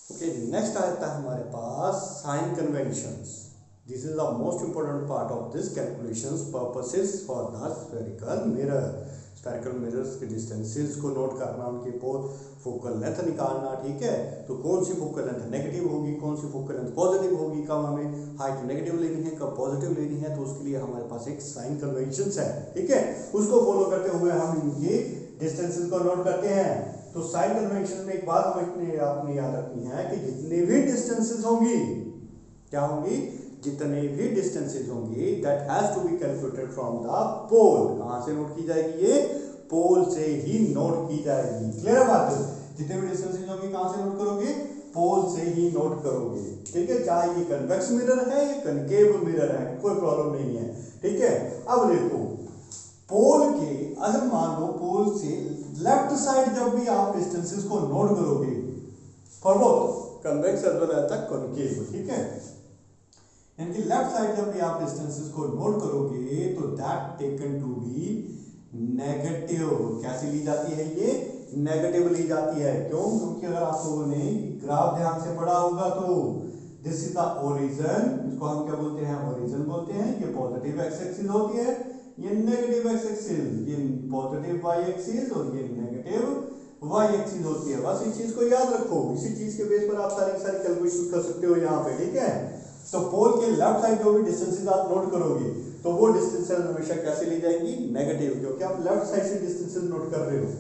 Okay, next आता है हमारे पास sign conventions. This is the most important part of this calculations purposes for the spherical mirror. Spherical mirrors के distances को note करना, उनकी फोकल लेंथ निकालना, ठीक है। तो कौन सी फोकल लेंथ नेगेटिव होगी, कौन सी फोकल लेंथ पॉजिटिव होगी, कब हमें हाइट नेगेटिव लेनी है, कब पॉजिटिव लेनी है, तो उसके लिए हमारे पास एक साइन कन्वेंशंस है, ठीक है। उसको फॉलो करते हुए हम इनकी डिस्टेंसेस को नोट करते हैं। तो साइन कन्वेंशन में एक बात हमें आपने याद रखनी है कि जितने भी डिस्टेंसेस होंगी, क्या होंगी, जितने भी डिस्टेंसेस होंगी, that has to be calculated from the pole. कहां से नोट की जाएगी? ये पोल से ही नोट की जाएगी। क्लियर है बात? जितने भी डिस्टेंसेस होंगी कहां से नोट करोगे? पोल से ही नोट करोगे, ठीक है। चाहे ये कन्वेक्स मिरर है या कनकेव मिरर है, कोई प्रॉब्लम नहीं है, ठीक है। अब देखो, पोल के, अगर मान लो पोल से लेफ्ट साइड जब भी आप डिस्टेंसेस को नोट करोगे for both convex as well as the concave, ठीक है, यानी कि लेफ्ट साइड जब भी आप डिस्टेंसेस को नोट करोगे तो that taken to be negative. कैसी ली जाती है? ये नेगेटिव ली जाती है। क्यों? क्योंकि अगर आप लोगों ने ग्राफ ध्यान से पढ़ा होगा तो दिस इज द ओरिजिन, इसको हम क्या बोलते हैं? ओरिजिन बोलते हैं। ये पॉजिटिव एक्स एक्सिस होती है, ये नेगेटिव एक्स एक्सिस, ये पॉजिटिव वाई एक्सिस और ये नेगेटिव वाई एक्सिस होती है। बस इस चीज को याद रखो, इसी चीज के बेस पर आप सारी कैलकुलेशन कर सकते हो यहाँ पे, ठीक है। तो पोल के लेफ्ट साइड जो भी डिस्टेंसेस आप नोट करोगे तो वो डिस्टेंसेस हमेशा कैसे ली जाएंगी? नेगेटिव, क्योंकि आप लेफ्ट साइड से डिस्टेंसेस नोट कर रहे हो।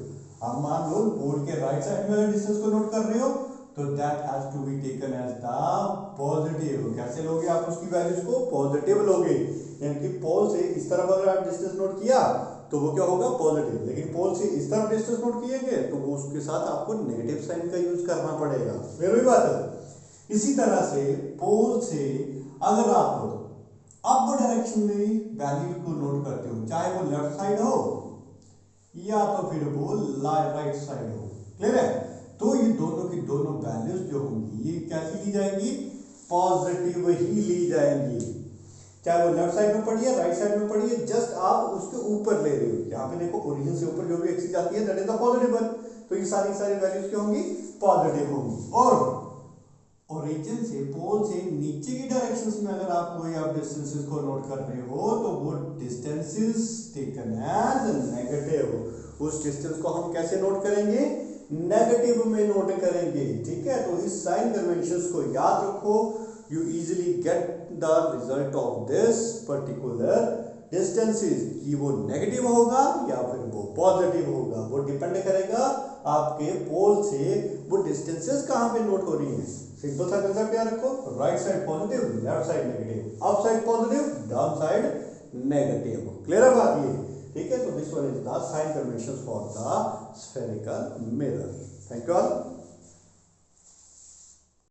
अब मान लो पोल के राइट साइड में डिस्टेंस को नोट कर रहे हो तो that has to be taken as the positive. कैसे लोगे आप उसकी वैल्यूज को? पॉजिटिव लोगे, यानी कि पोल से इस तरफ अगर आप डिस्टेंस नोट किया तो वो क्या होगा? पॉजिटिव। लेकिन पोल से इस तरफ डिस्टेंस नोट किएंगे तो वो उसके साथ आपको नेगेटिव साइन का यूज करना पड़ेगा। मेरी बात है। इसी तरह से पोल से अगर आप अप डायरेक्शन में वैल्यू को नोट करते हो, चाहे वो लेफ्ट साइड हो या तो फिर वो राइट साइड हो, क्लियर है, तो ये दोनों की दोनों वैल्यूज जो होंगी ये कैसी ली जाएंगी? पॉजिटिव ही ली जाएंगी। चाहे वो लेफ्ट साइड में पड़ी है, राइट साइड में पड़ी है, जस्ट आप उसके ऊपर ले रहे हो। यहाँ पे देखो, ओरिजिन से ऊपर जो भी एक्सिस आती है that is the positive one. तो ये सारी वैल्यूज क्या होंगी? पॉजिटिव होंगी। और ओरिजिन से, पोल से नीचे की डायरेक्शंस में अगर आप कोई आप डिस्टेंसेस को नोट कर रहे हो तो वो डिस्टेंसेस टेकन एज नेगेटिव। उस डिस्टेंस को हम कैसे नोट करेंगे? नेगेटिव में नोट करेंगे, ठीक है। तो इस साइन कन्वेंशंस को याद रखो। You easily get the result of this particular distances, कि वो नेगेटिव होगा या फिर वो पॉजिटिव होगा। वो डिपेंड करेगा आपके पोल से वो डिस्टेंसेस कहां पे नोट हो रही हैं। सिंपल सा कंसेप्ट याद रखो, right side positive, left side negative, up side positive, down side negative. Clear है बात ये? ठीक है। तो this one is the sign conventions for the spherical mirror. Thank you all.